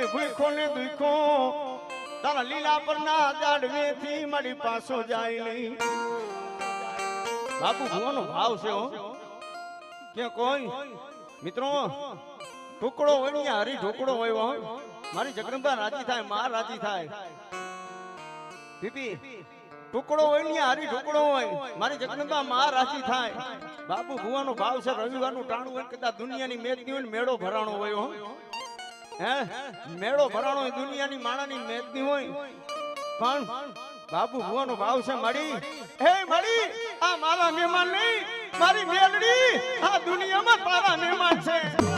કોઈ ભૂખો ને દુખો તારા લીલા પર ના જાડવેથી મારી પાછો જાય નહીં બાપુ ભુવાનો ભાવ છે હો કે કોઈ મિત્રો ટુકડો હોય ને હરી ઢોકળો હોય મારી જગદંબા રાજી થાય માં રાજી થાય પીપી ટુકડો હોય ને હરી ઢોકળો હોય મારી જગદંબા માં રાજી થાય બાપુ ભુવાનો ભાવ છે રવિવારનું ટાણું હોય કદાચ દુનિયાની મેદની હોય ને મેળો ભરાણો હોય હો હે મેળો ભરાણો હોય દુનિયાની માણાની મેદની હોય પણ બાપુ ભુવાનો ભાવ છે મળી હે મળી આ મારા મહેમાન નહીં મારી મેલડી આ દુનિયામાં તારા મહેમાન છે